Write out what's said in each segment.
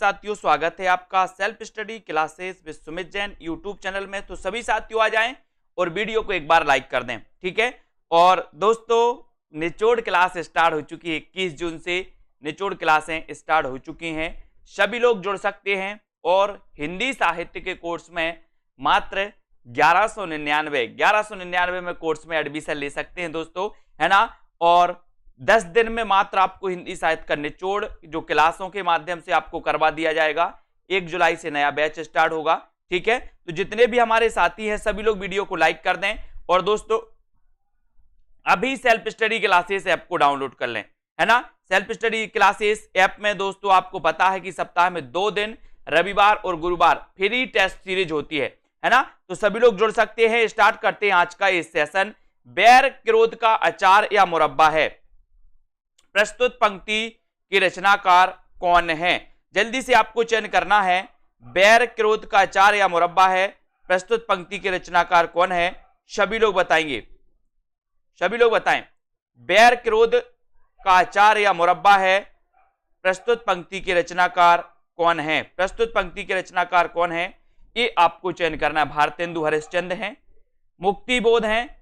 साथियों, स्वागत है आपका self study classes with Sumit Jain YouTube channel में। तो सभी साथियों आ जाएं और वीडियो को एक बार लाइक कर दें, ठीक है। और दोस्तों निचोड़ क्लास स्टार्ट हो चुकी है, 21 जून से निचोड़ क्लासें स्टार्ट हो चुकी हैं। सभी लोग जुड़ सकते हैं और हिंदी साहित्य के कोर्स में मात्र 1199 में कोर्स में एडमिशन ले सकते हैं दोस्तों, है ना। और 10 दिन में मात्र आपको हिंदी साहित्य का निचोड़ जो क्लासों के माध्यम से आपको करवा दिया जाएगा। 1 जुलाई से नया बैच स्टार्ट होगा, ठीक है। तो जितने भी हमारे साथी हैं सभी लोग वीडियो को लाइक कर दें और दोस्तों अभी सेल्फ स्टडी क्लासेस ऐप को डाउनलोड कर लें, है ना। सेल्फ स्टडी क्लासेस ऐप में दोस्तों आपको पता है कि सप्ताह में 2 दिन रविवार और गुरुवार फ्री टेस्ट सीरीज होती है ना। तो सभी लोग जुड़ सकते हैं। स्टार्ट करते हैं आज का ये सेशन। बैर क्रोध का अचार या मुरब्बा है, प्रस्तुत पंक्ति की रचनाकार कौन है। जल्दी से आपको चयन करना है। बैर क्रोध का अचार या मुरब्बा है, प्रस्तुत पंक्ति के रचनाकार कौन है। सभी लोग बताएंगे, सभी लोग बताएं। बैर क्रोध का अचार या मुरब्बा है, प्रस्तुत पंक्ति के रचनाकार कौन है। प्रस्तुत पंक्ति के रचनाकार कौन है ये आपको चयन करना है। भारतेंदु हरिश्चंद्र हैं, मुक्तिबोध हैं,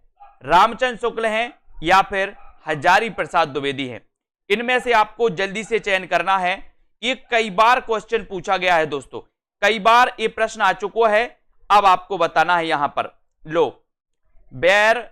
रामचंद्र शुक्ल हैं या फिर हजारी प्रसाद द्विवेदी हैं। इनमें से आपको जल्दी से चयन करना है। ये कई बार क्वेश्चन पूछा गया है दोस्तों, कई बार ये प्रश्न आ चुका है। अब आपको बताना है यहां पर। लो बैर,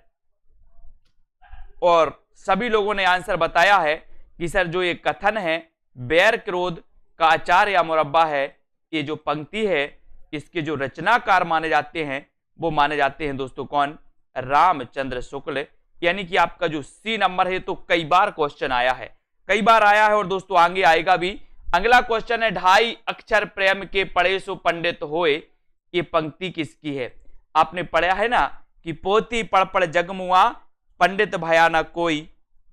और सभी लोगों ने आंसर बताया है कि सर जो ये कथन है बैर क्रोध का अचार या मुरब्बा है, ये जो पंक्ति है इसके जो रचनाकार माने जाते हैं वो माने जाते हैं दोस्तों कौन, रामचंद्र शुक्ल। यानी कि आपका जो सी नंबर है तो कई बार क्वेश्चन आया है, कई बार आया है और दोस्तों आगे आएगा भी। अगला क्वेश्चन है, 2.5 अक्षर प्रेम के पढ़े सो पंडित होए, ये पंक्ति किसकी है। आपने पढ़ा है ना कि पोती पढ़ पढ़ जगमुआ पंडित भया न कोई,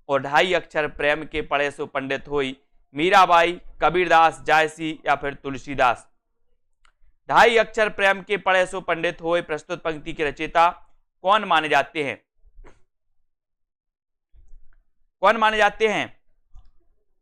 और 2.5 अक्षर प्रेम के पढ़े सो पंडित होई, मीराबाई, कबीरदास, जायसी या फिर तुलसीदास। 2.5 अक्षर प्रेम के पढ़े सो पंडित होए, प्रस्तुत पंक्ति के रचयिता कौन माने जाते हैं, कौन माने जाते हैं।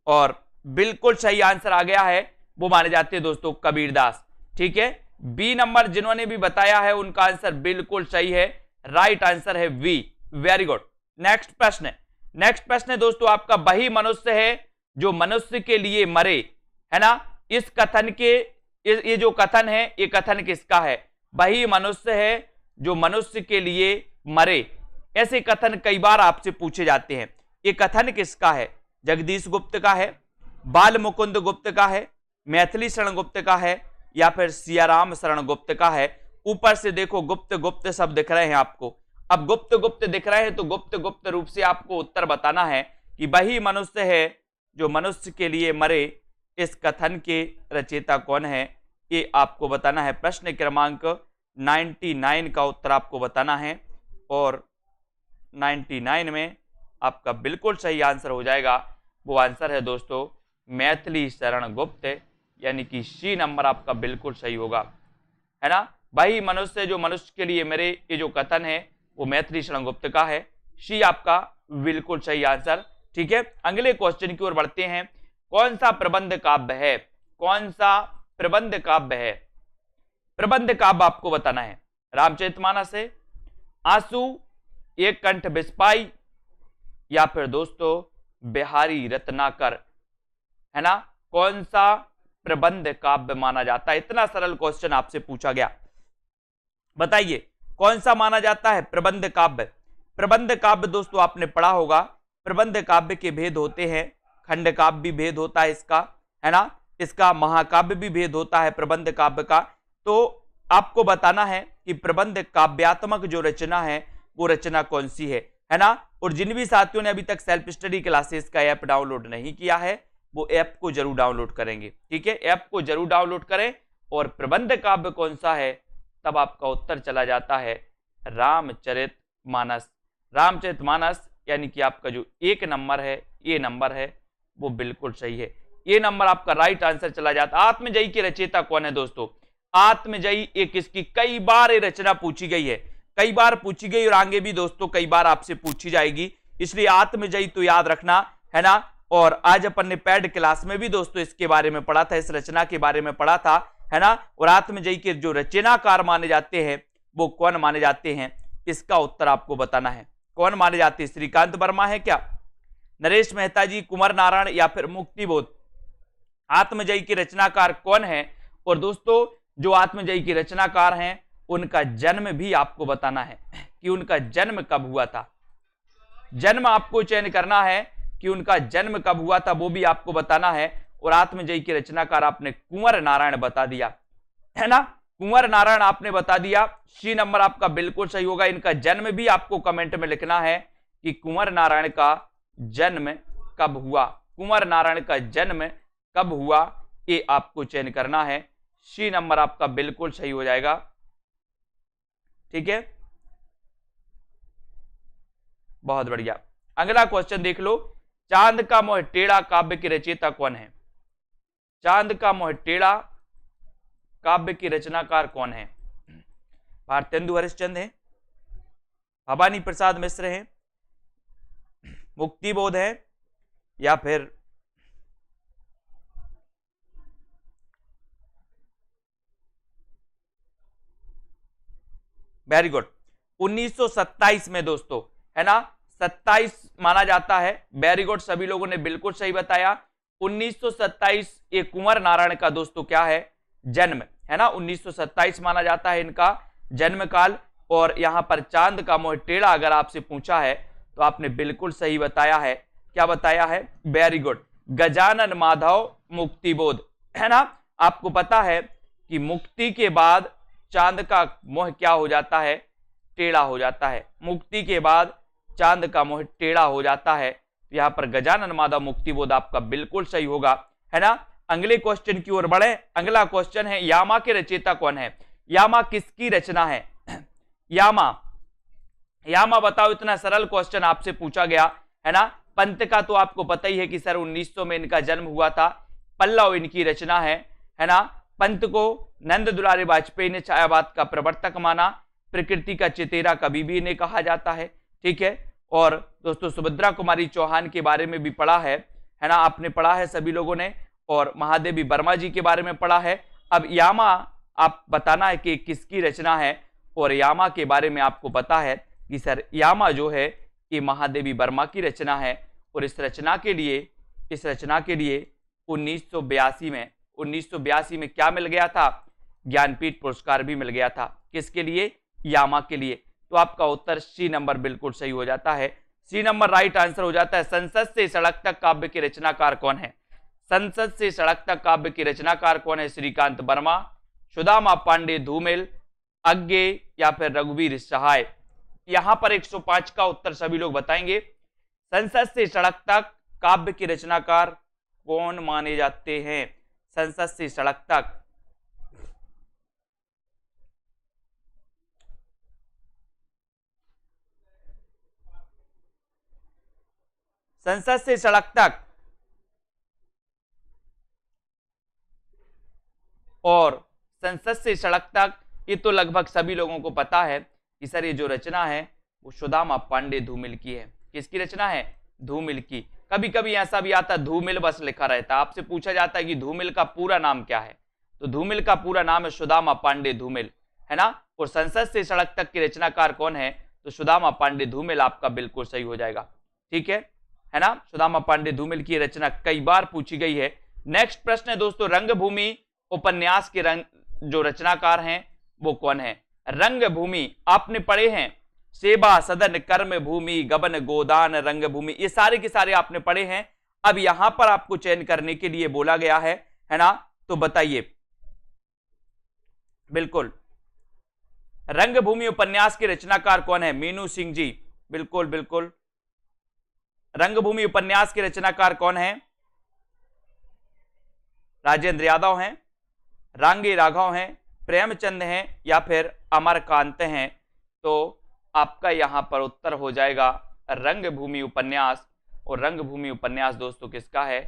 और बिल्कुल सही आंसर आ गया है, वो माने जाते हैं दोस्तों कबीरदास, ठीक है। बी नंबर जिन्होंने भी बताया है उनका आंसर बिल्कुल सही है, राइट आंसर है वी, वेरी गुड। नेक्स्ट प्रश्न है, नेक्स्ट प्रश्न है दोस्तों आपका, वही मनुष्य है जो मनुष्य के लिए मरे, है ना। इस कथन के ये जो कथन है ये कथन किसका है। वही मनुष्य है जो मनुष्य के लिए मरे, ऐसे कथन कई बार आपसे पूछे जाते हैं। ये कथन किसका है, जगदीश गुप्त का है, बाल मुकुंद गुप्त का है, मैथिली शरण गुप्त का है या फिर सियाराम शरण गुप्त का है। ऊपर से देखो गुप्त गुप्त सब दिख रहे हैं आपको। अब गुप्त गुप्त दिख रहे हैं तो गुप्त गुप्त रूप से आपको उत्तर बताना है कि वही मनुष्य है जो मनुष्य के लिए मरे, इस कथन के रचयिता कौन है ये आपको बताना है। प्रश्न क्रमांक 99 का उत्तर आपको बताना है और 99 में आपका बिल्कुल सही आंसर हो जाएगा। वो आंसर है दोस्तों मैथिली शरण गुप्त, यानी कि सी नंबर आपका बिल्कुल सही होगा, है ना। वही मनुष्य जो मनुष्य के लिए मेरे, ये जो कथन है वो मैथिली शरण गुप्त का है, सी आपका बिल्कुल सही आंसर, ठीक है। अगले क्वेश्चन की ओर बढ़ते हैं। कौन सा प्रबंध काव्य है, कौन सा प्रबंध काव्य है। प्रबंध काव्य आपको बताना है। रामचरितमानस है, आंसू, एक कंठ बिस्पाई या फिर दोस्तों बिहारी रत्नाकर, है ना। कौन सा प्रबंध काव्य माना जाता है। इतना सरल क्वेश्चन आपसे पूछा गया, बताइए कौन सा माना जाता है प्रबंध काव्य। प्रबंध काव्य दोस्तों आपने पढ़ा होगा, प्रबंध काव्य के भेद होते हैं, खंड काव्य भी भेद होता है इसका, है ना। इसका महाकाव्य भी भेद होता है प्रबंध काव्य का। तो आपको बताना है कि प्रबंध काव्यात्मक जो रचना है वो रचना कौन सी है ना। और जिन भी साथियों ने अभी तक सेल्फ स्टडी क्लासेस का ऐप डाउनलोड नहीं किया है वो ऐप को जरूर डाउनलोड करेंगे, ठीक है। ऐप को जरूर डाउनलोड करें और प्रबंध काव्य कौन सा है तब आपका उत्तर चला जाता है रामचरितमानस। रामचरितमानस यानी कि आपका जो 1 नंबर है, ये नंबर है वो बिल्कुल सही है, ये नंबर आपका राइट आंसर चला जाता। आत्मजयी के रचयिता कौन है दोस्तों। आत्मजयी एक इसकी कई बार ये रचना पूछी गई है, कई बार पूछी गई और आगे भी दोस्तों कई बार आपसे पूछी जाएगी, इसलिए आत्मजयी तो याद रखना, है ना। और आज अपन ने पैड क्लास में भी दोस्तों इसके बारे में पढ़ा था, इस रचना के बारे में पढ़ा था, है ना। और आत्मजयी के जो रचनाकार माने जाते हैं वो कौन माने जाते हैं, इसका उत्तर आपको बताना है। कौन माने जाते हैं? श्रीकांत वर्मा है क्या, नरेश मेहता जी, कुंवर नारायण या फिर मुक्तिबोध? आत्मजयी के रचनाकार कौन है? और दोस्तों जो आत्मजयी के रचनाकार हैं उनका जन्म भी आपको बताना है कि उनका जन्म कब हुआ था। जन्म आपको चयन करना है कि उनका जन्म कब हुआ था, वो भी आपको बताना है। और आत्मजयी के रचनाकार आपने कुंवर नारायण बता दिया, है ना, कुंवर नारायण आपने बता दिया। सी नंबर आपका बिल्कुल सही होगा। इनका जन्म भी आपको कमेंट में लिखना है कि कुंवर नारायण का जन्म कब हुआ, कुंवर नारायण का जन्म कब हुआ, ये आपको चयन करना है। सी नंबर आपका बिल्कुल सही हो जाएगा। ठीक है, बहुत बढ़िया। अगला क्वेश्चन देख लो, चांद का मोह टेढ़ा काव्य के रचयिता कौन है? चांद का मोह टेढ़ा काव्य की रचनाकार कौन है? भारतेंदु हरिश्चंद्र है, भवानी प्रसाद मिश्र है, मुक्तिबोध है, या फिर वेरी गुड 1927 में दोस्तों, है ना, 27 माना जाता है। वेरी गुड, सभी लोगों ने बिल्कुल सही बताया। 1927 ये कुंवर नारायण का दोस्तों क्या है, जन्म, है ना, 1927 माना जाता है इनका जन्म काल। और यहां पर चांद का मोह टेढ़ा अगर आपसे पूछा है तो आपने बिल्कुल सही बताया है। क्या बताया है? वेरी गुड, गजानन माधव मुक्तिबोध, है ना। आपको पता है कि मुक्ति के बाद चांद का मोह क्या हो जाता है, टेढ़ा हो जाता है। मुक्ति के बाद चांद का मोह टेढ़ा हो जाता है। यहां पर गजानन माधव मुक्तिबोध आपका बिल्कुल सही होगा, है ना। अगले क्वेश्चन की ओर बढ़े। अगला क्वेश्चन है, यामा के रचयिता कौन है? यामा किसकी रचना है? यामा, यामा बताओ, इतना सरल क्वेश्चन आपसे पूछा गया, है ना। पंत का तो आपको पता ही है कि सर 1900 में इनका जन्म हुआ था। पल्लव इनकी रचना है ना। पंत को नंद दुलारे वाजपेयी ने छायावाद का प्रवर्तक माना, प्रकृति का चितेरा कभी भी इन्हें कहा जाता है। ठीक है, और दोस्तों सुभद्रा कुमारी चौहान के बारे में भी पढ़ा है ना, आपने पढ़ा है सभी लोगों ने, और महादेवी वर्मा जी के बारे में पढ़ा है। अब यामा आप बताना है कि किसकी रचना है, और यामा के बारे में आपको पता है कि सर यामा जो है ये महादेवी वर्मा की रचना है। और इस रचना के लिए 1982 में क्या मिल गया था? ज्ञानपीठ पुरस्कार भी मिल गया था। किसके लिए? यामा के लिए। तो आपका उत्तर सी नंबर बिल्कुल सही हो जाता है। सी नंबर राइट आंसर हो जाता है। संसद से सड़क तक काव्य के रचनाकार कौन है? संसद से सड़क तक काव्य के रचनाकार कौन है? श्रीकांत वर्मा, सुदामा पांडे धूमिल, अज्ञे या फिर रघुवीर सहाय? यहां पर 105 का उत्तर सभी लोग बताएंगे। संसद से सड़क तक काव्य के रचनाकार कौन माने जाते हैं? संसद से सड़क तक, संसद से सड़क तक और संसद से सड़क तक, ये तो लगभग सभी लोगों को पता है कि सर ये जो रचना है वो सुदामा पांडे धूमिल की है। किसकी रचना है? धूमिल की। कभी कभी ऐसा भी आता है धूमिल बस लिखा रहता है, आपसे पूछा जाता है कि धूमिल का पूरा नाम क्या है, तो धूमिल का पूरा नाम है सुदामा पांडे धूमिल, है ना। और संसद से सड़क तक के रचनाकार कौन है? तो सुदामा पांडे धूमिल आपका बिल्कुल सही हो जाएगा। ठीक है ना। सुदामा पांडे धूमिल की रचना कई बार पूछी गई है। नेक्स्ट प्रश्न है दोस्तों, रंगभूमि उपन्यास के जो रचनाकार हैं वो कौन है? रंगभूमि आपने पढ़े हैं, सेवा सदन कर्म भूमि गबन गोदान रंगभूमि, ये सारे के सारे आपने पढ़े हैं। अब यहां पर आपको चयन करने के लिए बोला गया है ना, तो बताइए। बिल्कुल, रंगभूमि उपन्यास के रचनाकार कौन है? मीनू सिंह जी, बिल्कुल बिल्कुल। रंगभूमि उपन्यास के रचनाकार कौन है? राजेंद्र यादव हैं, रांगे राघव हैं, प्रेमचंद हैं या फिर अमरकांत हैं? तो आपका यहां पर उत्तर हो जाएगा रंगभूमि उपन्यास। और रंगभूमि उपन्यास दोस्तों किसका है?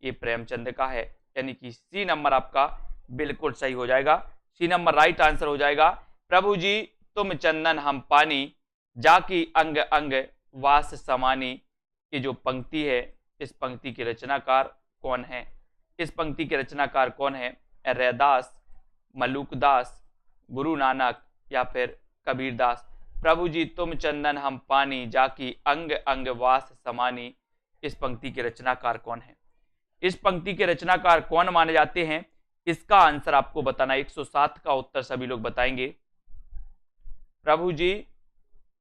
ये प्रेमचंद का है, यानी कि सी नंबर आपका बिल्कुल सही हो जाएगा। सी नंबर राइट आंसर हो जाएगा। प्रभु जी तुम चंदन हम पानी, जाकी अंग अंग वास समानी, ये जो पंक्ति है इस पंक्ति के रचनाकार कौन है? इस पंक्ति के रचनाकार कौन है? रैदास, मलूकदास, गुरु नानक या फिर कबीरदास। प्रभु जी तुम चंदन हम पानी, जाकी अंग अंग वास समानी। इस पंक्ति के रचनाकार कौन है? इस पंक्ति के रचनाकार कौन माने जाते हैं? इसका आंसर आपको बताना। 107 का उत्तर सभी लोग बताएंगे। प्रभु जी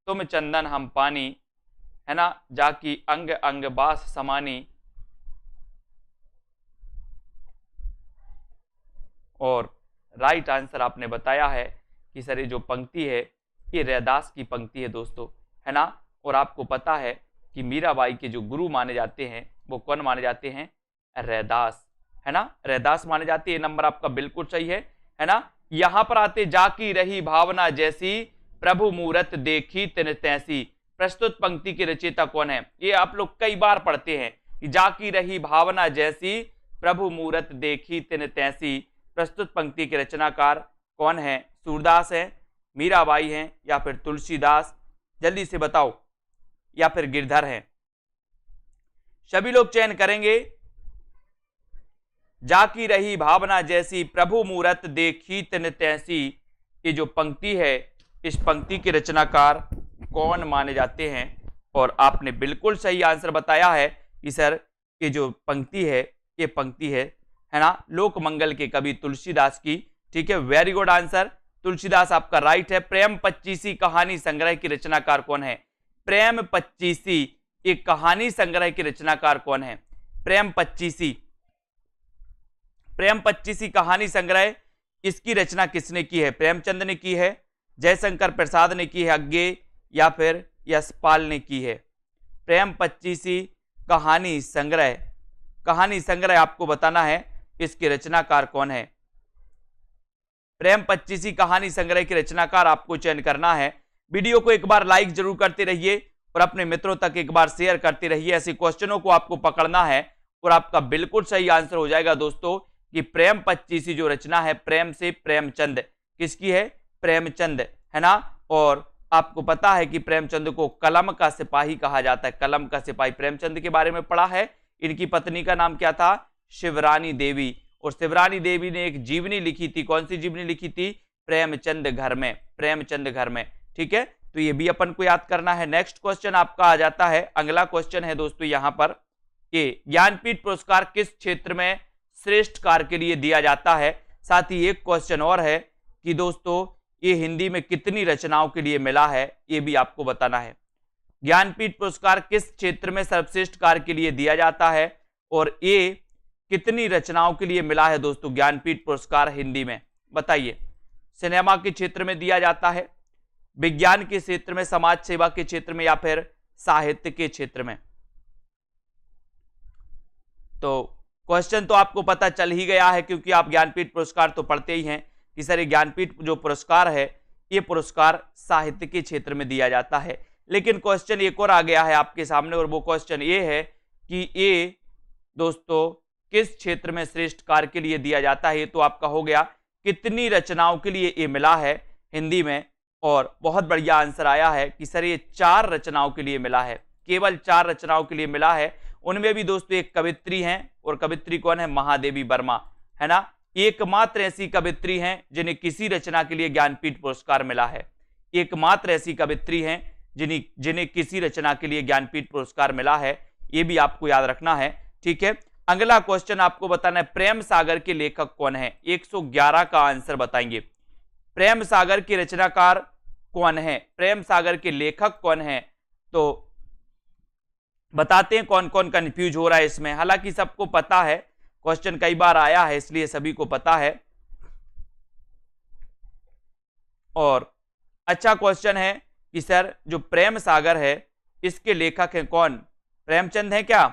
तुम चंदन हम पानी, है ना, जाकी अंग अंग बास समानी। और राइट आंसर आपने बताया है कि सर ये जो पंक्ति है ये रैदास की पंक्ति है दोस्तों, है ना। और आपको पता है कि मीराबाई के जो गुरु माने जाते हैं वो कौन माने जाते हैं? रैदास, है ना, रैदास माने जाते हैं। ये नंबर आपका बिल्कुल सही है ना। यहां पर आते जाकी रही भावना जैसी, प्रभु मूरत देखी तिन तैसी। प्रस्तुत पंक्ति के रचयिता कौन है? ये आप लोग कई बार पढ़ते हैं कि जाकी रही भावना जैसी, प्रभु मूरत देखी तिन तैसी। प्रस्तुत पंक्ति के रचनाकार कौन है? सूरदास है, मीराबाई हैं या फिर तुलसीदास? जल्दी से बताओ। या फिर गिरधर हैं? सभी लोग चयन करेंगे। जाकी रही भावना जैसी, प्रभु मूरत देखी तिन तैसी। ये जो पंक्ति है इस पंक्ति के रचनाकार कौन माने जाते हैं? और आपने बिल्कुल सही आंसर बताया है कि सर ये जो पंक्ति है ये पंक्ति है ना, लोक मंगल के कवि तुलसीदास की। ठीक है, वेरी गुड आंसर, तुलसीदास आपका राइट है। प्रेम पच्चीसी कहानी संग्रह की रचनाकार कौन है? प्रेम पच्चीसी एक कहानी संग्रह की रचनाकार कौन है? प्रेम पच्चीसी, प्रेम पच्चीसी कहानी संग्रह, इसकी रचना किसने की है? प्रेमचंद ने की है, जयशंकर प्रसाद ने की है अज्ञे, या फिर यशपाल ने की है? प्रेम पच्चीसी कहानी संग्रह आपको बताना है इसके रचनाकार कौन है? प्रेम पच्चीसी कहानी संग्रह के रचनाकार आपको चयन करना है। वीडियो को एक बार लाइक जरूर करते रहिए और अपने मित्रों तक एक बार शेयर करते रहिए। ऐसे क्वेश्चनों को आपको पकड़ना है और आपका बिल्कुल सही आंसर हो जाएगा दोस्तों कि प्रेम पच्चीसी जो रचना है प्रेम से प्रेमचंद, किसकी है? प्रेमचंद, है ना। और आपको पता है कि प्रेमचंद को कलम का सिपाही कहा जाता है। कलम का सिपाही, प्रेमचंद के बारे में पढ़ा है। इनकी पत्नी का नाम क्या था? शिवरानी देवी। और शिवरानी देवी ने एक जीवनी लिखी थी। कौन सी जीवनी लिखी थी? प्रेमचंद घर में, प्रेमचंद घर में। ठीक है, तो ये भी अपन को याद करना है। नेक्स्ट क्वेश्चन आपका आ जाता है, अगला क्वेश्चन है दोस्तों यहां पर कि ज्ञानपीठ पुरस्कार किस क्षेत्र में श्रेष्ठ कार्य के लिए दिया जाता है। साथ ही एक क्वेश्चन और है कि दोस्तों ये हिंदी में कितनी रचनाओं के लिए मिला है, ये भी आपको बताना है। ज्ञानपीठ पुरस्कार किस क्षेत्र में सर्वश्रेष्ठ कार्य के लिए दिया जाता है और ये कितनी रचनाओं के लिए मिला है दोस्तों ज्ञानपीठ पुरस्कार हिंदी में? बताइए। सिनेमा के क्षेत्र में दिया जाता है, विज्ञान के क्षेत्र में, समाज सेवा के क्षेत्र में, या फिर साहित्य के क्षेत्र में? तो क्वेश्चन तो आपको पता चल ही गया है क्योंकि आप ज्ञानपीठ पुरस्कार तो पढ़ते ही हैं कि सर ये ज्ञानपीठ जो पुरस्कार है ये पुरस्कार साहित्य के क्षेत्र में दिया जाता है। लेकिन क्वेश्चन एक और आ गया है आपके सामने और वो क्वेश्चन ये है कि ये दोस्तों किस क्षेत्र में श्रेष्ठ कार्य के लिए दिया जाता है? ये तो आपका हो गया कितनी रचनाओं के लिए ये मिला है हिंदी में। और बहुत बढ़िया आंसर आया है कि सर ये 4 रचनाओं के लिए मिला है, केवल 4 रचनाओं के लिए मिला है। उनमें भी दोस्तों एक कवित्री हैं और कवित्री कौन है? महादेवी वर्मा, है ना। एकमात्र ऐसी कवित्री हैं जिन्हें किसी रचना के लिए ज्ञानपीठ पुरस्कार मिला है। एकमात्र ऐसी कवित्री हैं जिन्हें किसी रचना के लिए ज्ञानपीठ पुरस्कार मिला है। ये भी आपको याद रखना है। ठीक है, अगला क्वेश्चन आपको बताना है प्रेम सागर के लेखक कौन है? 111 का आंसर बताएंगे। प्रेम सागर के रचनाकार कौन है? प्रेम सागर के लेखक कौन है? तो बताते हैं कौन कौन कंफ्यूज हो रहा है इसमें। हालांकि सबको पता है, क्वेश्चन कई बार आया है इसलिए सभी को पता है और अच्छा क्वेश्चन है कि सर जो प्रेम सागर है इसके लेखक हैं कौन? प्रेमचंद है क्या?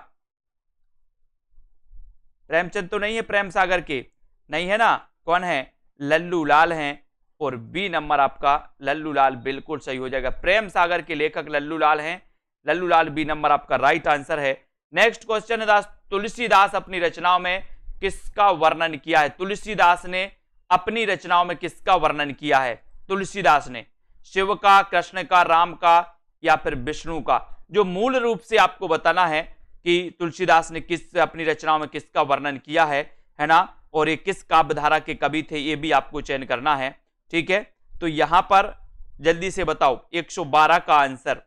प्रेमचंद तो नहीं है प्रेम सागर के, नहीं है ना। कौन है? लल्लू लाल हैं। और बी नंबर आपका लल्लू लाल बिल्कुल सही हो जाएगा। प्रेम सागर के लेखक लल्लू लाल हैं। लल्लू लाल बी नंबर आपका राइट आंसर है। नेक्स्ट क्वेश्चन है तुलसीदास अपनी रचनाओं में किसका वर्णन किया है? तुलसीदास ने अपनी रचनाओं में किसका वर्णन किया है? तुलसीदास ने शिव का, कृष्ण का, राम का या फिर विष्णु का? जो मूल रूप से आपको बताना है कि तुलसीदास ने किस अपनी रचनाओं में किसका वर्णन किया है ना, और ये किस काव्य धारा के कवि थे, ये भी आपको चयन करना है। ठीक है, तो यहां पर जल्दी से बताओ 112 का आंसर,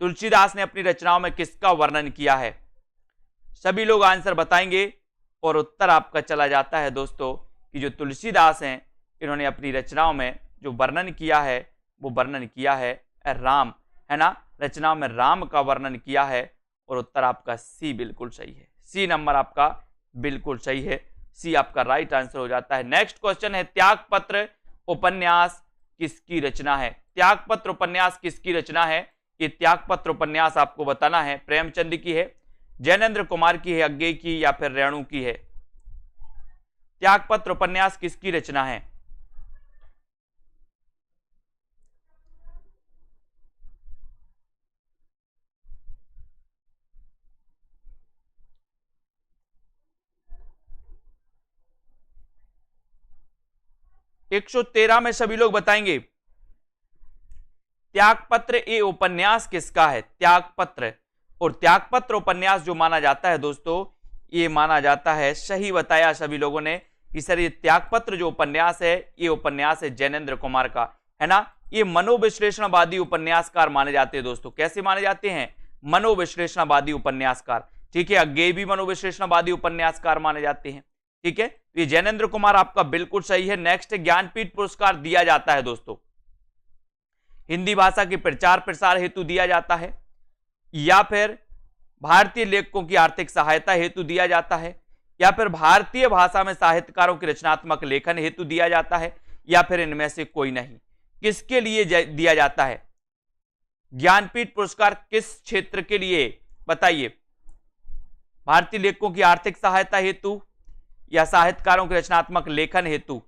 तुलसीदास ने अपनी रचनाओं में किसका वर्णन किया है? सभी लोग आंसर बताएंगे और उत्तर आपका चला जाता है दोस्तों कि जो तुलसीदास हैं इन्होंने अपनी रचनाओं में जो वर्णन किया है वो वर्णन किया है राम, है ना, रचनाओं में राम का वर्णन किया है, और उत्तर आपका सी बिल्कुल सही है। सी नंबर आपका बिल्कुल सही है, सी आपका राइट आंसर हो जाता है। नेक्स्ट क्वेश्चन है, त्यागपत्र उपन्यास किसकी रचना है? त्यागपत्र उपन्यास किसकी रचना है? ये त्यागपत्र उपन्यास आपको बताना है, प्रेमचंद की है, जैनेन्द्र कुमार की है, अज्ञे की, या फिर रेणु की है? त्यागपत्र उपन्यास किसकी रचना है? एक 113 में सभी लोग बताएंगे त्यागपत्र ये उपन्यास किसका है? त्यागपत्र, और त्यागपत्र उपन्यास जो माना जाता है दोस्तों, ये माना जाता है, सही बताया सभी लोगों ने कि सर ये त्यागपत्र जो उपन्यास है ये उपन्यास है जैनेन्द्र कुमार का, है ना। ये मनोविश्लेषणवादी उपन्यासकार माने जाते हैं दोस्तों। कैसे माने जाते हैं? मनोविश्लेषणवादी उपन्यासकार। ठीक है, अज्ञेय भी मनोविश्लेषणवादी उपन्यासकार माने जाते हैं। ठीक है, ये जैनेन्द्र कुमार आपका बिल्कुल सही है। नेक्स्ट, ज्ञानपीठ पुरस्कार दिया जाता है दोस्तों, हिंदी भाषा के प्रचार प्रसार हेतु दिया जाता है, या फिर भारतीय लेखकों की आर्थिक सहायता हेतु दिया जाता है, या फिर भारतीय भाषा में साहित्यकारों के रचनात्मक लेखन हेतु दिया जाता है, या फिर इनमें से कोई नहीं? किसके लिए दिया जाता है ज्ञानपीठ पुरस्कार? किस क्षेत्र के लिए बताइए? भारतीय लेखकों की आर्थिक सहायता हेतु या साहित्यकारों के रचनात्मक लेखन हेतु?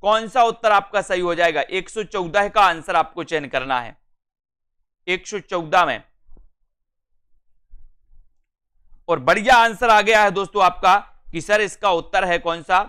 कौन सा उत्तर आपका सही हो जाएगा? 114 का आंसर आपको चयन करना है। 114 में, और बढ़िया आंसर आ गया है दोस्तों आपका कि सर इसका उत्तर है कौन सा?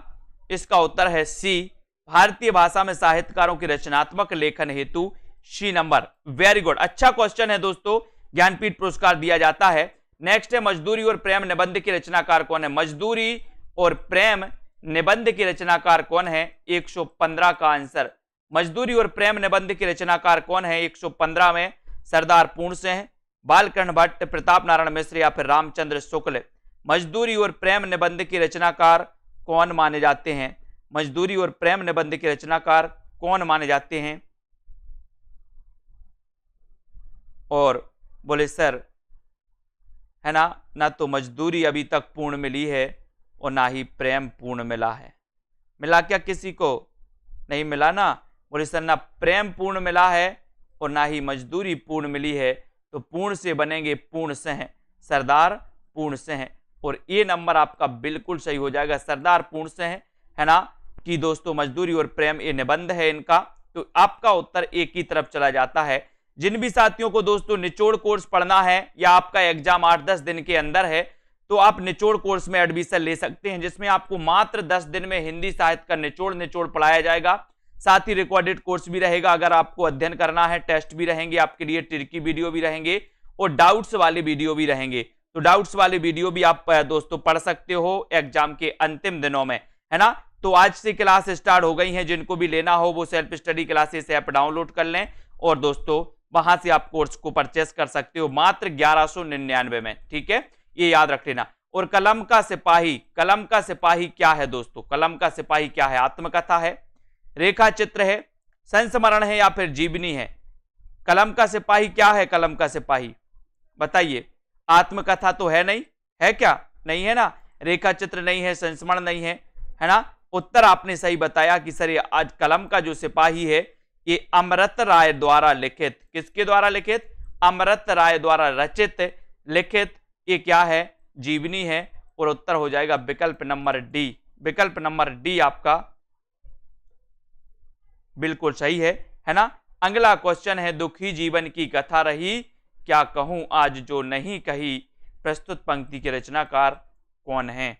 इसका उत्तर है सी, भारतीय भाषा में साहित्यकारों के रचनात्मक लेखन हेतु, सी नंबर। वेरी गुड, अच्छा क्वेश्चन है दोस्तों, ज्ञानपीठ पुरस्कार दिया जाता है। नेक्स्ट है, मजदूरी और प्रेम निबंध के रचनाकार कौन है? मजदूरी और प्रेम निबंध के रचनाकार कौन है? 115 का आंसर। मजदूरी और प्रेम निबंध के रचनाकार कौन है? 115 में सरदार पूर्ण सिंह, बालकृष्ण भट्ट, प्रताप नारायण मिश्र, या फिर रामचंद्र शुक्ल। मजदूरी और प्रेम निबंध के रचनाकार कौन माने जाते हैं? मजदूरी और प्रेम निबंध के रचनाकार कौन माने जाते हैं? और बोले सर, है ना तो मजदूरी अभी तक पूर्ण मिली है और ना ही प्रेम पूर्ण मिला है। मिला क्या किसी को? नहीं मिला ना। बोले सर ना प्रेम पूर्ण मिला है और ना ही मजदूरी पूर्ण मिली है, तो पूर्ण से बनेंगे पूर्ण सिंह, सरदार पूर्ण सिंह, और ये नंबर आपका बिल्कुल सही हो जाएगा, सरदार पूर्ण सिंह, है ना, कि दोस्तों मजदूरी और प्रेम ये निबंध है इनका, तो आपका उत्तर एक ही तरफ चला जाता है। जिन भी साथियों को दोस्तों निचोड़ कोर्स पढ़ना है या आपका एग्जाम 8-10 दिन के अंदर है, तो आप निचोड़ कोर्स में एडमिशन ले सकते हैं, जिसमें आपको मात्र 10 दिन में हिंदी साहित्य का निचोड़ पढ़ाया जाएगा। साथ ही रिकॉर्डेड कोर्स भी रहेगा अगर आपको अध्ययन करना है, टेस्ट भी रहेंगे आपके लिए, ट्रिकी वीडियो भी रहेंगे और डाउट्स वाले वीडियो भी रहेंगे। तो डाउट्स वाले वीडियो भी आप दोस्तों पढ़ सकते हो एग्जाम के अंतिम दिनों में, है ना। तो आज से क्लास स्टार्ट हो गई है, जिनको भी लेना हो वो self study classes app download कर लें और दोस्तों वहां से आप कोर्स को परचेस कर सकते हो मात्र 1199 में। ठीक है, ये याद रख लेना। और कलम का सिपाही, कलम का सिपाही क्या है दोस्तों? कलम का सिपाही क्या है? आत्मकथा है, रेखा चित्र है, संस्मरण है, या फिर जीवनी है? कलम का सिपाही क्या है? कलम का सिपाही बताइए। आत्मकथा तो है नहीं, है क्या? नहीं है ना। रेखा चित्र नहीं है, संस्मरण नहीं है, है ना। उत्तर आपने सही बताया कि सर ये आज कलम का जो सिपाही है ये अमृत राय द्वारा लिखित, किसके द्वारा लिखित? अमृत राय द्वारा रचित लिखित ये क्या है? जीवनी है। और उत्तर हो जाएगा विकल्प नंबर डी। विकल्प नंबर डी आपका बिल्कुल सही है ना। अगला क्वेश्चन है, दुखी जीवन की कथा रही, क्या कहूं आज जो नहीं कही, प्रस्तुत पंक्ति के रचनाकार कौन है?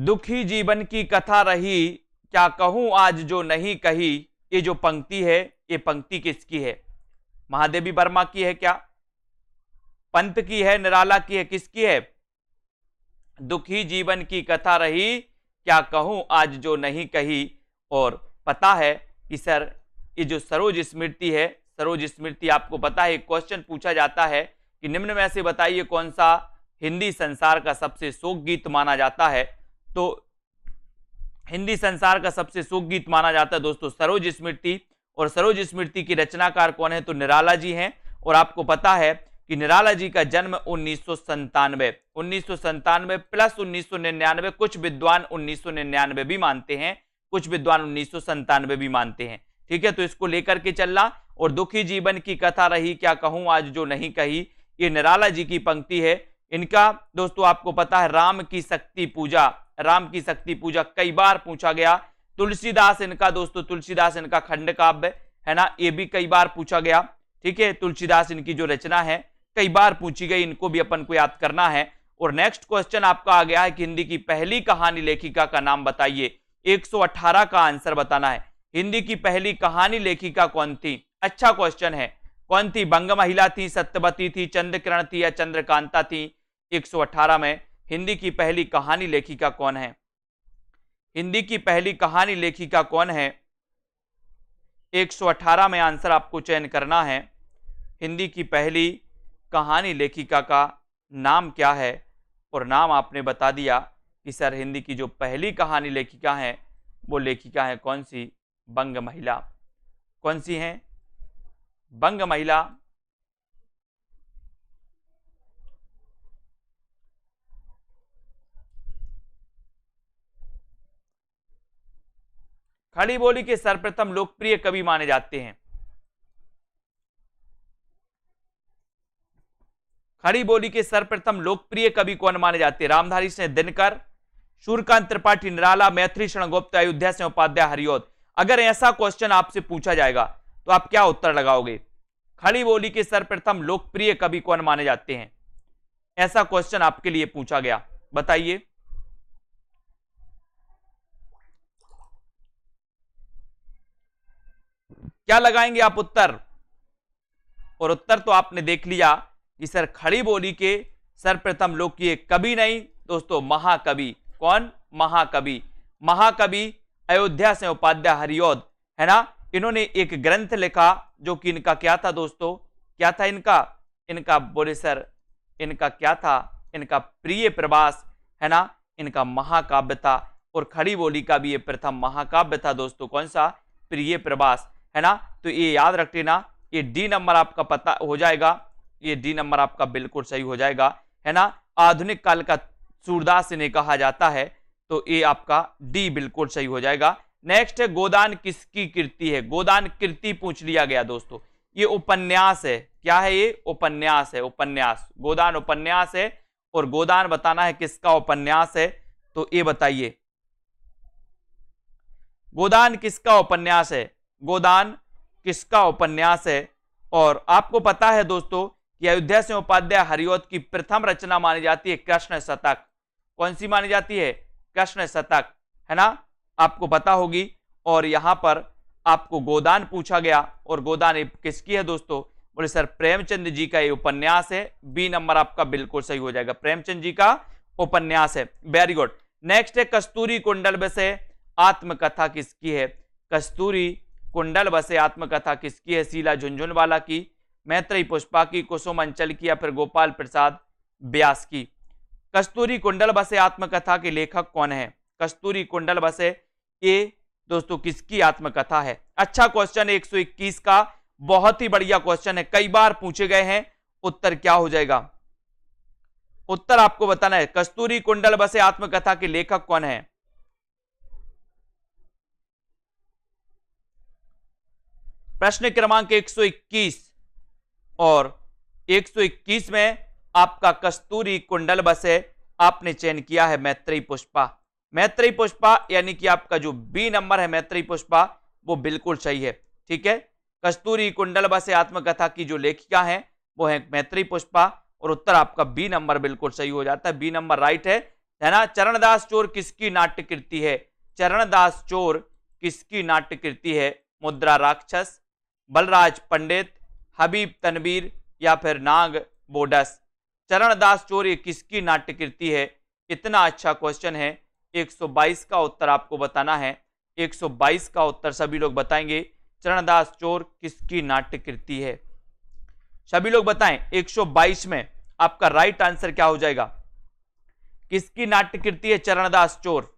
दुखी जीवन की कथा रही, क्या कहूं आज जो नहीं कही। ये जो पंक्ति है, ये पंक्ति किसकी है? महादेवी वर्मा की है क्या? पंत की है? निराला की है? किसकी है? दुखी जीवन की कथा रही, क्या कहूं आज जो नहीं कही। और पता है कि सर ये जो सरोज स्मृति है, सरोज स्मृति आपको पता है क्वेश्चन पूछा जाता है कि निम्न में से बताइए कौन सा हिंदी संसार का सबसे शोक गीत माना जाता है। तो हिंदी संसार का सबसे शोक गीत माना जाता है दोस्तों सरोज स्मृति। और सरोज स्मृति की रचनाकार कौन है? तो निराला जी हैं। और आपको पता है कि निराला जी का जन्म 1997 प्लस 1999, कुछ विद्वान 1999 भी मानते हैं, कुछ विद्वान 1997 भी मानते हैं। ठीक है, तो इसको लेकर के चलना। और दुखी जीवन की कथा रही, क्या कहूं आज जो नहीं कही, ये निराला जी की पंक्ति है। इनका दोस्तों आपको पता है राम की शक्ति पूजा, राम की शक्ति पूजा कई बार पूछा गया। तुलसीदास इनका दोस्तों, तुलसीदास इनका खंड काव्य है ना, ये भी कई बार पूछा गया। ठीक है, तुलसीदास इनकी जो रचना है कई बार पूछी गई, इनको भी अपन को याद करना है। और नेक्स्ट क्वेश्चन आपका आ गया है कि हिंदी की पहली कहानी लेखिका का नाम बताइए। 118 का आंसर बताना है। हिंदी की पहली कहानी लेखिका कौन थी? अच्छा क्वेश्चन है। कौन थी? बंग महिला थी, सत्यवती थी, चंद्रकिरण थी या चंद्रकांता थी? 118 में हिंदी की पहली कहानी लेखिका कौन है? हिंदी की पहली कहानी लेखिका कौन है? 118 में आंसर आपको चयन करना है। हिंदी की पहली कहानी लेखिका का नाम क्या है? और नाम आपने बता दिया कि सर हिंदी की जो पहली कहानी लेखिका है वो लेखिका है कौन सी? बंग महिला। कौन सी हैं? बंग महिला। खड़ी बोली के सर्वप्रथम लोकप्रिय कवि माने जाते हैं। खड़ी बोली के सर्वप्रथम लोकप्रिय कवि कौन माने जाते हैं? रामधारी सिंह दिनकर, सूर्यकांत त्रिपाठी निराला, मैथिली शरण गुप्त, अयोध्या सिंह उपाध्याय, हरिऔध। अगर ऐसा क्वेश्चन आपसे पूछा जाएगा तो आप क्या उत्तर लगाओगे? खड़ी बोली के सर्वप्रथम लोकप्रिय कवि कौन माने जाते हैं? ऐसा क्वेश्चन आपके लिए पूछा गया, बताइए। क्या लगाएंगे आप उत्तर? और उत्तर तो आपने देख लिया कि सर खड़ी बोली के सर्वप्रथम लोकप्रिय कवि नहीं दोस्तों, महाकवि। कौन? महाकवि। महाकवि अयोध्या सिंह उपाध्याय, हरिऔध है ना। इन्होंने एक ग्रंथ लिखा जो कि इनका क्या था दोस्तों? क्या था इनका बोले सर, इनका क्या था? इनका प्रिय प्रवास है ना, इनका महाकाव्य था। और खड़ी बोली का भी ये प्रथम महाकाव्य था दोस्तों। कौन सा? प्रिय प्रवास है ना। तो ये याद रख लेना, ये डी नंबर आपका पता हो जाएगा, ये डी नंबर आपका बिल्कुल सही हो जाएगा है ना। आधुनिक काल का सूरदास इन्हें कहा जाता है, तो ये आपका डी बिल्कुल सही हो जाएगा। नेक्स्ट है गोदान किसकी कृति है? गोदान कृति पूछ लिया गया दोस्तों, ये उपन्यास है। क्या है ये? उपन्यास है। उपन्यास, गोदान उपन्यास है। और गोदान बताना है किसका उपन्यास है, तो ये बताइए गोदान किसका उपन्यास है? गोदान किसका उपन्यास है? और आपको पता है दोस्तों कि अयोध्या सिंह उपाध्याय, हरिऔध की प्रथम रचना मानी जाती है कृष्ण शतक। कौन सी मानी जाती है? कृष्ण शतक है ना, आपको पता होगी। और यहां पर आपको गोदान पूछा गया, और गोदान किसकी है दोस्तों? बोले सर प्रेमचंद जी का ये उपन्यास है। बी नंबर आपका बिल्कुल सही हो जाएगा, प्रेमचंद जी का उपन्यास है। Very good. नेक्स्ट है कस्तूरी कुंडल बसे आत्मकथा किसकी है? कस्तूरी कुंडल बसे आत्मकथा किसकी है? शीला झुंझुनवाला की, मैत्रेयी पुष्पा की, कुसुम अंचल की, या फिर गोपाल प्रसाद व्यास की। कस्तूरी कुंडल बसे आत्मकथा के लेखक कौन है? कस्तूरी कुंडल बसे ये दोस्तों किसकी आत्मकथा है? अच्छा क्वेश्चन 121 का, बहुत ही बढ़िया क्वेश्चन है, कई बार पूछे गए हैं। उत्तर क्या हो जाएगा? उत्तर आपको बताना है। कस्तूरी कुंडल बसे आत्मकथा के लेखक कौन है? प्रश्न क्रमांक 121 और 121 में आपका कस्तूरी कुंडल बसे आपने चयन किया है मैत्रेयी पुष्पा। मैत्रेयी पुष्पा यानी कि आपका जो बी नंबर है मैत्रेयी पुष्पा वो बिल्कुल सही है। ठीक है, कस्तूरी कुंडल बसे आत्मकथा की जो लेखिका है वो है मैत्रेयी पुष्पा, और उत्तर आपका बी नंबर बिल्कुल सही हो जाता है। बी नंबर राइट है। है ना। चरणदास चोर किसकी नाट्य कृति है? चरणदास चोर किसकी नाट्य कृति है? मुद्रा राक्षस, बलराज पंडित, हबीब तनवीर या फिर नाग बोडस। चरणदास चोर ये किसकी नाट्य कृति है? इतना अच्छा क्वेश्चन है। 122 का उत्तर आपको बताना है। 122 का उत्तर सभी लोग बताएंगे। चरणदास चोर किसकी नाट्य कृति है? सभी लोग बताएं। 122 में आपका राइट आंसर क्या हो जाएगा? किसकी नाट्य कृति है चरणदास चोर?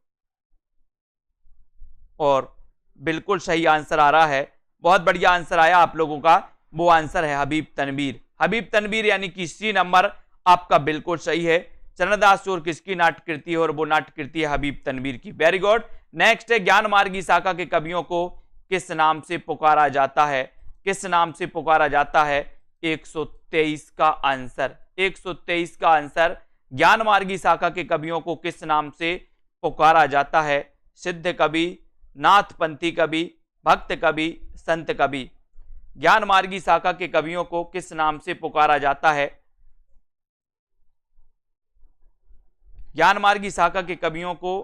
और बिल्कुल सही आंसर आ रहा है। बहुत बढ़िया आंसर आया आप लोगों का। वो आंसर है हबीब तनवीर। हबीब तनवीर यानी कि सी नंबर आपका बिल्कुल सही है। चरणदास चोर किसकी नाट्य कृति है? और वो नाट्य कृति है हबीब तनवीर की। Very good. नेक्स्ट है, ज्ञान मार्गी शाखा के कवियों को किस नाम से पुकारा जाता है? किस नाम से पुकारा जाता है? 123 का आंसर। 123 का आंसर, ज्ञान मार्गी शाखा के कवियों को किस नाम से पुकारा जाता है? सिद्ध कवि, नाथपंथी कवि, भक्त कवि, संत कवि। ज्ञान मार्गी शाखा के कवियों को किस नाम से पुकारा जाता है? ज्ञान मार्गी शाखा के कवियों को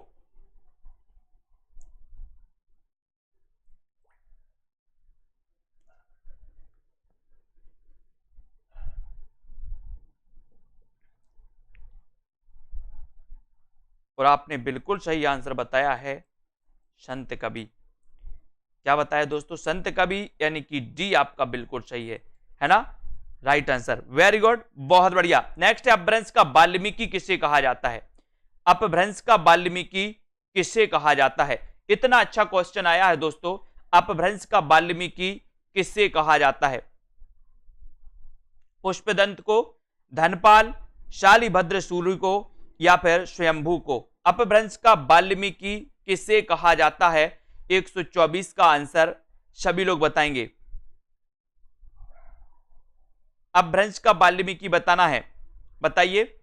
और आपने बिल्कुल सही आंसर बताया है संत कवि। क्या बताया दोस्तों? संत कवि, यानी कि डी आपका बिल्कुल सही है ना, राइट आंसर। वेरी गुड, बहुत बढ़िया। नेक्स्ट है, अपभ्रंश का वाल्मीकि किसे कहा जाता है? अपभ्रंश का वाल्मीकि किसे कहा जाता है? इतना अच्छा क्वेश्चन आया है दोस्तों। अपभ्रंश का वाल्मीकि किसे कहा जाता है? पुष्पदंत को, धनपाल, शालिभद्र सूरि को या फिर स्वयंभू को? अपभ्रंश का वाल्मीकि किसे कहा जाता है? 124 का आंसर सभी लोग बताएंगे। अपभ्रंश का वाल्मीकि बताना है, बताइए।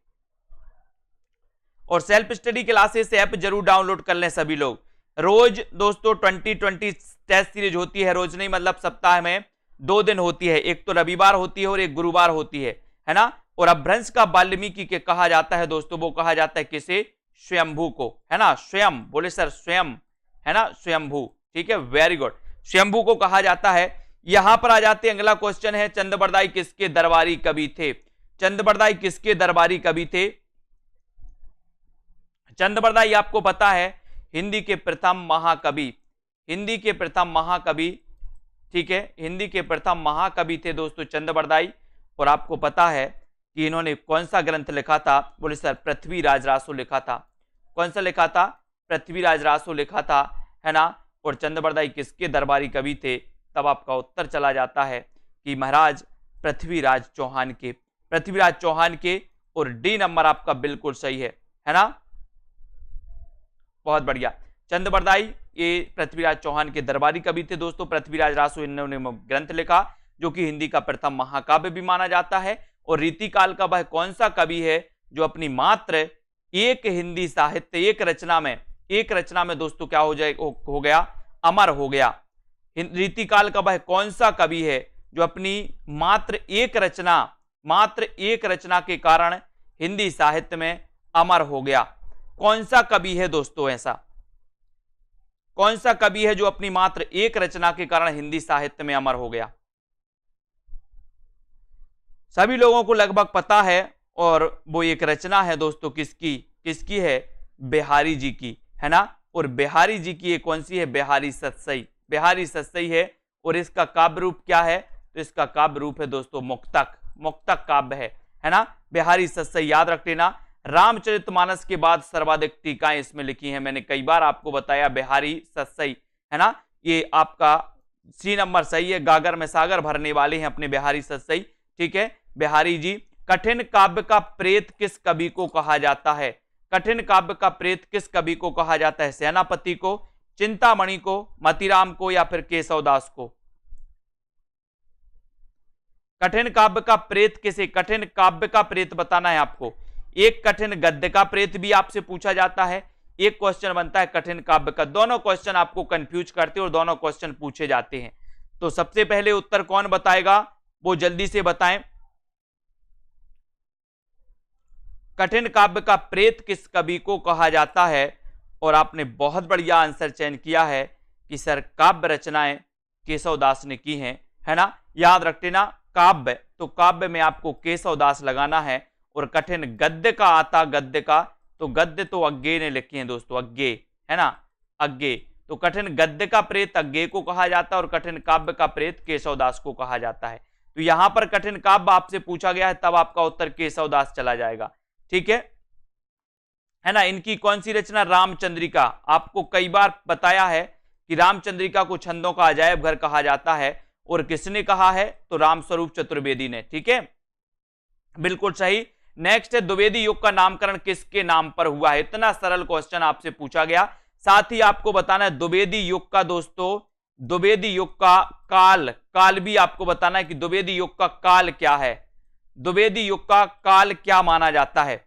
और सेल्फ स्टडी क्लासेस ऐप जरूर डाउनलोड कर लें सभी लोग। रोज दोस्तों 2020 टेस्ट सीरीज होती है। रोज नहीं, मतलब सप्ताह में 2 दिन होती है। एक तो रविवार होती है और एक गुरुवार होती है ना। और अपभ्रंश का वाल्मीकि के कहा जाता है दोस्तों, वो कहा जाता है किसे? स्वयंभू को, है ना। स्वयं बोले सर, स्वयं, है ना, स्वयंभू। ठीक है, वेरी गुड। स्वयंभू को कहा जाता है। यहां पर आ जाते हैं, अगला क्वेश्चन है, चंद्रबरदाई किसके दरबारी कवि थे? चंद्रबरदाई किसके दरबारी कवि थे? चंद्रबरदाई आपको पता है हिंदी के प्रथम महाकवि, हिंदी के प्रथम महाकवि, ठीक है, हिंदी के प्रथम महाकवि थे दोस्तों चंद्रबरदाई। और आपको पता है कि इन्होंने कौन सा ग्रंथ लिखा था? बोले सर, पृथ्वीराज रासो लिखा था। कौन सा लिखा था? पृथ्वीराज रासो लिखा था, है ना। और चंद्रबरदाई किसके दरबारी कवि थे? तब आपका उत्तर चला जाता है कि महाराज पृथ्वीराज चौहान के, पृथ्वीराज चौहान के। और डी नंबर आपका बिल्कुल सही है ना। बहुत बढ़िया। चंद्रबरदाई ये पृथ्वीराज चौहान के दरबारी कवि थे दोस्तों। पृथ्वीराज रासो इन्होंने ग्रंथ लिखा जो कि हिंदी का प्रथम महाकाव्य भी माना जाता है। और रीतिकाल का वह कौन सा कवि है जो अपनी मात्र एक हिंदी साहित्य, एक रचना में दोस्तों क्या हो गया? अमर हो गया। रीतिकाल का वह कौन सा कवि है जो अपनी मात्र एक रचना के कारण हिंदी साहित्य में अमर हो गया? कौन सा कवि है दोस्तों? ऐसा कौन सा कवि है जो अपनी मात्र एक रचना के कारण हिंदी साहित्य में अमर हो गया? सभी लोगों को लगभग पता है। और वो एक रचना है दोस्तों किसकी है? बिहारी जी की, है ना। और बिहारी जी की ये कौन सी है? बिहारी सतसई, बिहारी सतसई है। और इसका काव्य रूप क्या है? तो इसका काव्य रूप है दोस्तों मुक्तक काव्य है ना। बिहारी सतसई याद रख लेना। रामचरितमानस के बाद सर्वाधिक टीकाएं इसमें लिखी हैं। मैंने कई बार आपको बताया बिहारी सतसई, है ना। ये आपका सी नंबर सही है। गागर में सागर भरने वाले हैं अपने बिहारी सतसई, ठीक है, बिहारी जी। कठिन काव्य का प्रेत किस कवि को कहा जाता है? कठिन काव्य का प्रेत किस कवि को कहा जाता है? सेनापति को, चिंतामणि को, मतीराम को या फिर केशवदास को? कठिन काव्य का प्रेत किसे? कठिन काव्य का प्रेत बताना है आपको। एक कठिन गद्य का प्रेत भी आपसे पूछा जाता है, एक क्वेश्चन बनता है कठिन काव्य का। दोनों क्वेश्चन आपको कंफ्यूज करते और दोनों क्वेश्चन पूछे जाते हैं। तो सबसे पहले उत्तर कौन बताएगा? वो जल्दी से बताएं। कठिन काव्य का प्रेत किस कवि को कहा जाता है? और आपने बहुत बढ़िया आंसर चयन किया है कि सर काव्य रचनाएं केशवदास ने की हैं, है ना। याद रखते ना, काव्य तो काव्य में आपको केशवदास लगाना है। और कठिन गद्य का आता, गद्य का तो गद्य तो अज्ञे ने लिखे हैं दोस्तों, अज्ञे, है ना, अज्ञे। तो कठिन गद्य का प्रेत अज्ञे को कहा जाता है और कठिन काव्य का प्रेत केशवदास को कहा जाता है। तो यहां पर कठिन काव्य आपसे पूछा गया है, तब आपका उत्तर केशवदास चला जाएगा, ठीक है ना। इनकी कौन सी रचना? रामचंद्रिका। आपको कई बार बताया है कि रामचंद्रिका को छंदों का अजायब घर कहा जाता है, और किसने कहा है? तो रामस्वरूप चतुर्वेदी ने, ठीक है, बिल्कुल सही। नेक्स्ट है, द्विवेदी युग का नामकरण किसके नाम पर हुआ है? इतना सरल क्वेश्चन आपसे पूछा गया। साथ ही आपको बताना है द्विवेदी युग का, दोस्तों द्विवेदी युग का काल भी आपको बताना है कि द्विवेदी युग का काल क्या है, द्विवेदी युग का काल क्या माना जाता है,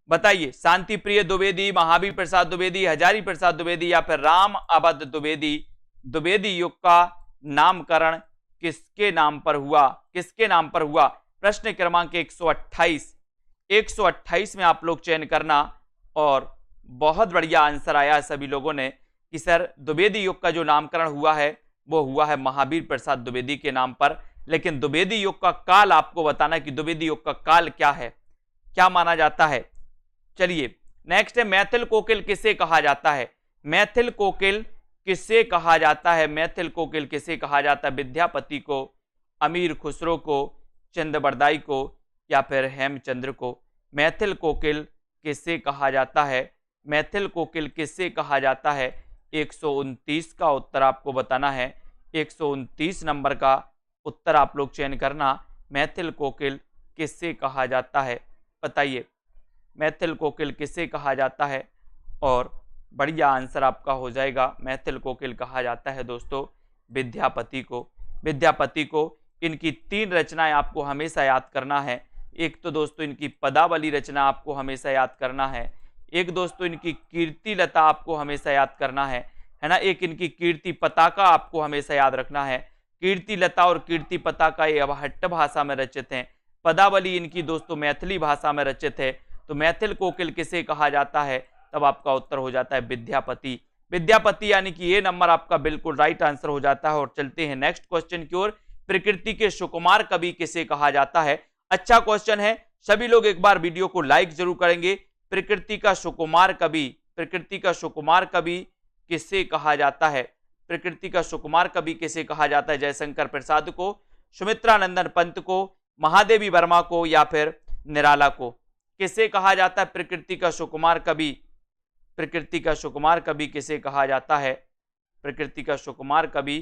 बताइए। शांति प्रिय द्विवेदी, महावीर प्रसाद द्विवेदी, हजारी प्रसाद द्विवेदी या फिर राम अवध द्विवेदी। द्विवेदी युग का नामकरण किसके नाम पर हुआ? किसके नाम पर हुआ? प्रश्न क्रमांक 128 में आप लोग चयन करना। और बहुत बढ़िया आंसर आया है सभी लोगों ने कि सर द्विवेदी युग का जो नामकरण हुआ है वो हुआ है महावीर प्रसाद द्विवेदी के नाम पर। लेकिन द्विवेदी युग का काल आपको बताना है कि द्विवेदी युग का काल क्या है, क्या माना जाता है। चलिए नेक्स्ट है, मैथिल कोकिल किसे कहा जाता है? मैथिल कोकिल किसे कहा जाता है? मैथिल कोकिल किसे कहा जाता है? विद्यापति को, अमीर खुसरो को, चंद्रबरदाई को या फिर हेमचंद्र को? मैथिल कोकिल किसे कहा जाता है? मैथिल कोकिल किसे कहा जाता है? 129 का उत्तर आपको बताना है। 129 नंबर का उत्तर आप लोग चयन करना। मैथिल कोकिल किसे कहा जाता है, बताइए। मैथिल कोकिल किसे कहा जाता है? और बढ़िया आंसर आपका हो जाएगा, मैथिल कोकिल कहा जाता है दोस्तों विद्यापति को। विद्यापति को। इनकी 3 रचनाएं आपको हमेशा याद करना है। एक तो दोस्तों इनकी पदावली रचना आपको हमेशा याद करना है, एक दोस्तों इनकी कीर्ति लता आपको हमेशा याद करना है ना। एक इनकी कीर्ति पताका आपको हमेशा याद रखना है। कीर्ति लता और कीर्ति पताका ये अवहट्ट भाषा में रचित हैं। पदावली इनकी दोस्तों मैथिली भाषा में रचित है। तो मैथिल कोकिल किसे कहा जाता है? तब आपका उत्तर हो जाता है विद्यापति। विद्यापति यानी कि ये नंबर आपका बिल्कुल राइट आंसर हो जाता है। और चलते हैं नेक्स्ट क्वेश्चन की ओर। प्रकृति के सुकुमार कवि किसे कहा जाता है? अच्छा क्वेश्चन है, सभी लोग एक बार वीडियो को लाइक जरूर करेंगे। प्रकृति का सुकुमार कवि, प्रकृति का सुकुमार कवि किसे कहा जाता है? प्रकृति का सुकुमार कवि किसे कहा जाता है? जयशंकर प्रसाद को, सुमित्रानंदन पंत को, महादेवी वर्मा को या फिर निराला को? किसे कहा जाता है प्रकृति का सुकुमार कवि? प्रकृति का सुकुमार कवि किसे कहा जाता है? प्रकृति का सुकुमार कवि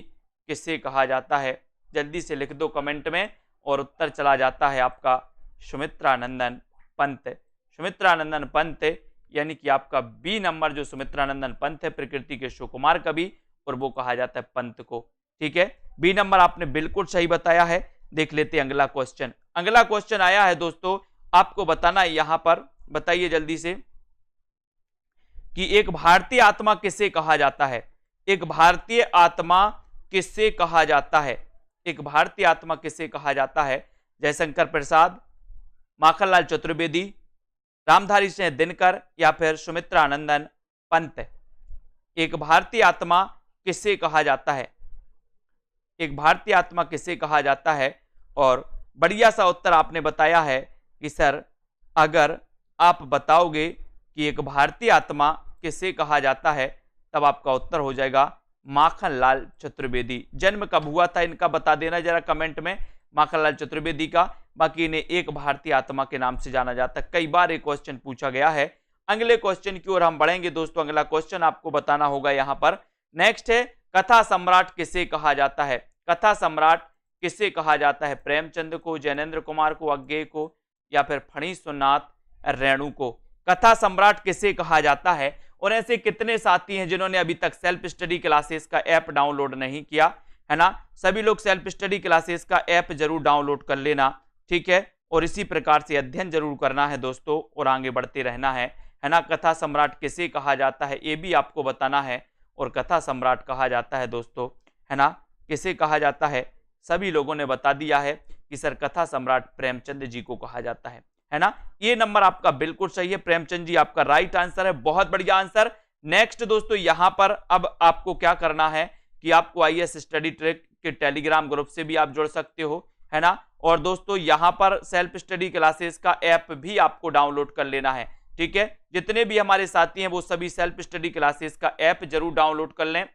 किसे कहा जाता है? जल्दी से लिख दो कमेंट में। और उत्तर चला जाता है आपका सुमित्रानंदन पंत। सुमित्रानंदन पंत यानी कि आपका बी नंबर जो सुमित्रानंदन पंत है प्रकृति के सुकुमार कवि, और वो कहा जाता है पंत को। ठीक है, बी नंबर आपने बिल्कुल सही बताया है। देख लेते हैं अगला क्वेश्चन। अगला क्वेश्चन आया है दोस्तों, आपको बताना है यहां पर, बताइए जल्दी से कि एक भारतीय आत्मा किसे कहा जाता है? एक भारतीय आत्मा किसे कहा जाता है? एक भारतीय आत्मा किसे कहा जाता है? जयशंकर प्रसाद, माखनलाल चतुर्वेदी, रामधारी सिंह दिनकर या फिर सुमित्रानंदन पंत? एक भारतीय आत्मा किसे कहा जाता है? एक भारतीय आत्मा किसे कहा जाता है? और बढ़िया सा उत्तर आपने बताया है कि सर अगर आप बताओगे कि एक भारतीय आत्मा किसे कहा जाता है, तब आपका उत्तर हो जाएगा माखनलाल चतुर्वेदी। जन्म कब हुआ था इनका बता देना जरा कमेंट में, माखनलाल चतुर्वेदी का। बाकी इन्हें एक भारतीय आत्मा के नाम से जाना जाता है। कई बार एक क्वेश्चन पूछा गया है। अगले क्वेश्चन की ओर हम बढ़ेंगे दोस्तों। अगला क्वेश्चन आपको बताना होगा यहां पर। नेक्स्ट है, कथा सम्राट किसे कहा जाता है? कथा सम्राट किसे कहा जाता है? प्रेमचंद को, जैनेन्द्र कुमार को, अज्ञे को या फिर फणीश्वरनाथ रेणु को? कथा सम्राट किसे कहा जाता है? और ऐसे कितने साथी हैं जिन्होंने अभी तक सेल्फ स्टडी क्लासेस का ऐप डाउनलोड नहीं किया है ना? सभी लोग सेल्फ स्टडी क्लासेस का ऐप जरूर डाउनलोड कर लेना, ठीक है। और इसी प्रकार से अध्ययन जरूर करना है दोस्तों और आगे बढ़ते रहना है ना। कथा सम्राट किसे कहा जाता है ये भी आपको बताना है। और कथा सम्राट कहा जाता है दोस्तों, है ना, किसे कहा जाता है? सभी लोगों ने बता दिया है कि सर कथा सम्राट प्रेमचंद जी को कहा जाता है ना। ये नंबर आपका बिल्कुल सही है, प्रेमचंद जी आपका राइट आंसर है, बहुत बढ़िया आंसर। नेक्स्ट दोस्तों यहां पर अब आपको क्या करना है कि आपको आईएएस स्टडी ट्रैक के टेलीग्राम ग्रुप से भी आप जुड़ सकते हो, है ना। और दोस्तों यहां पर सेल्फ स्टडी क्लासेस का ऐप भी आपको डाउनलोड कर लेना है, ठीक है। जितने भी हमारे साथी हैं वो सभी सेल्फ स्टडी क्लासेस का ऐप जरूर डाउनलोड कर लें,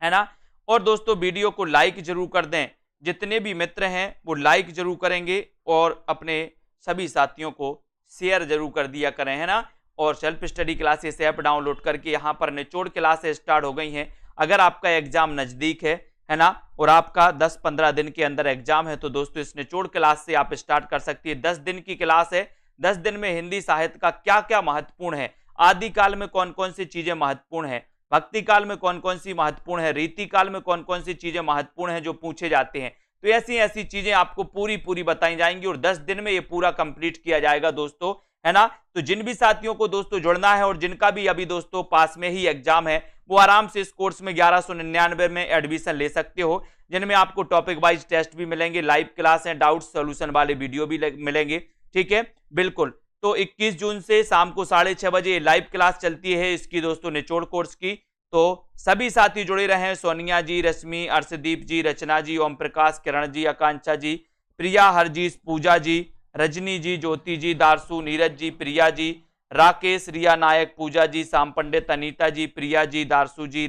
है ना। और दोस्तों वीडियो को लाइक जरूर कर दें, जितने भी मित्र हैं वो लाइक जरूर करेंगे और अपने सभी साथियों को शेयर जरूर कर दिया करें, है ना। और self study classes app download करके यहाँ पर निचोड़ क्लासेस स्टार्ट हो गई हैं। अगर आपका एग्जाम नजदीक है ना, और आपका 10-15 दिन के अंदर एग्जाम है तो दोस्तों इस निचोड़ क्लास से आप स्टार्ट कर सकती है। 10 दिन की क्लास है, 10 दिन में हिंदी साहित्य का क्या क्या महत्वपूर्ण है, आदिकाल में कौन कौन सी चीजें महत्वपूर्ण है, भक्ति काल में कौन कौन सी महत्वपूर्ण है, रीति काल में कौन कौन सी चीजें महत्वपूर्ण है जो पूछे जाते हैं, तो ऐसी ऐसी चीजें आपको पूरी बताई जाएंगी और 10 दिन में ये पूरा कंप्लीट किया जाएगा दोस्तों, है ना। तो जिन भी साथियों को दोस्तों जुड़ना है और जिनका भी अभी दोस्तों पास में ही एग्जाम है वो आराम से इस कोर्स में 1199 में एडमिशन ले सकते हो, जिनमें आपको टॉपिक वाइज टेस्ट भी मिलेंगे, लाइव क्लास है, डाउट सॉल्यूशन वाले वीडियो भी मिलेंगे, ठीक है, बिल्कुल। तो 21 जून से शाम को 6:30 बजे लाइव क्लास चलती है इसकी दोस्तों निचोड़ कोर्स की। तो सभी साथी जुड़े रहे, सोनिया जी, रश्मि, अर्शदीप जी, रचना जी, ओम प्रकाश, किरण जी, आकांक्षा जी, प्रिया, हरजीत, पूजा जी, रजनी जी, ज्योति जी, दारसू, नीरज जी, प्रिया जी, राकेश, रिया नायक, पूजा जी, शाम पंडित, अनीता जी, प्रिया जी, दारसू जी,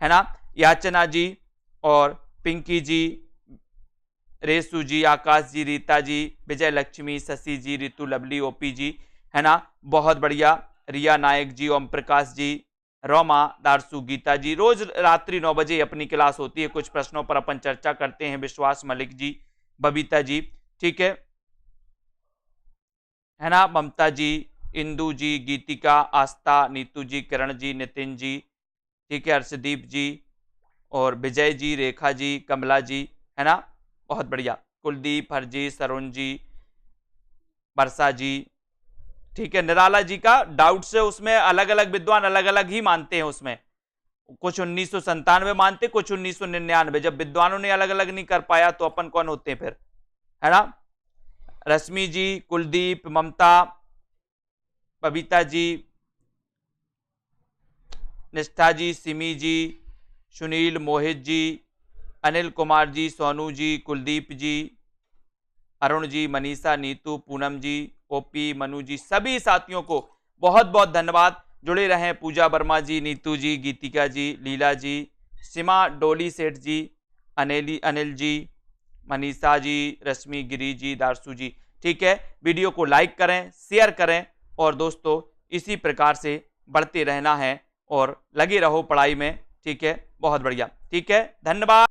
है ना, याचना जी और पिंकी जी, रेसू जी, आकाश जी, रीता जी, विजय लक्ष्मी, शशि जी, ऋतु, लवली, ओपी जी, है ना, बहुत बढ़िया, रिया नायक जी, ओम प्रकाश जी, रोमा, दारसू, गीता जी। रोज रात्रि 9 बजे अपनी क्लास होती है, कुछ प्रश्नों पर अपन चर्चा करते हैं, विश्वास मलिक जी, बबीता जी, ठीक है ना, ममता जी, इंदू जी, गीतिका, आस्था, नीतू जी, किरण जी, नितिन जी, ठीक है, अर्शदीप जी और विजय जी, रेखा जी, कमला जी, है ना, बहुत बढ़िया, कुलदीप, हरजी, सरुण जी, वर्षा जी, ठीक है। निराला जी का डाउट्स है, उसमें अलग अलग विद्वान अलग अलग ही मानते हैं, उसमें कुछ 1997 मानते, कुछ 1999। जब विद्वानों ने अलग अलग नहीं कर पाया तो अपन कौन होते हैं फिर, है ना। रश्मि जी, कुलदीप, ममता, बबीता जी, निष्ठा जी, सिमी जी, सुनील, मोहित जी, अनिल कुमार जी, सोनू जी, कुलदीप जी, अरुण जी, मनीषा, नीतू, पूनम जी, ओपी, मनु जी, सभी साथियों को बहुत बहुत धन्यवाद। जुड़े रहें, पूजा वर्मा जी, नीतू जी, गीतिका जी, लीला जी, सीमा, डोली सेठ जी, अनिल जी, मनीषा जी, रश्मि, गिरी जी, दारसू जी, ठीक है। वीडियो को लाइक करें, शेयर करें और दोस्तों इसी प्रकार से बढ़ते रहना है और लगे रहो पढ़ाई में, ठीक है, बहुत बढ़िया, ठीक है, धन्यवाद।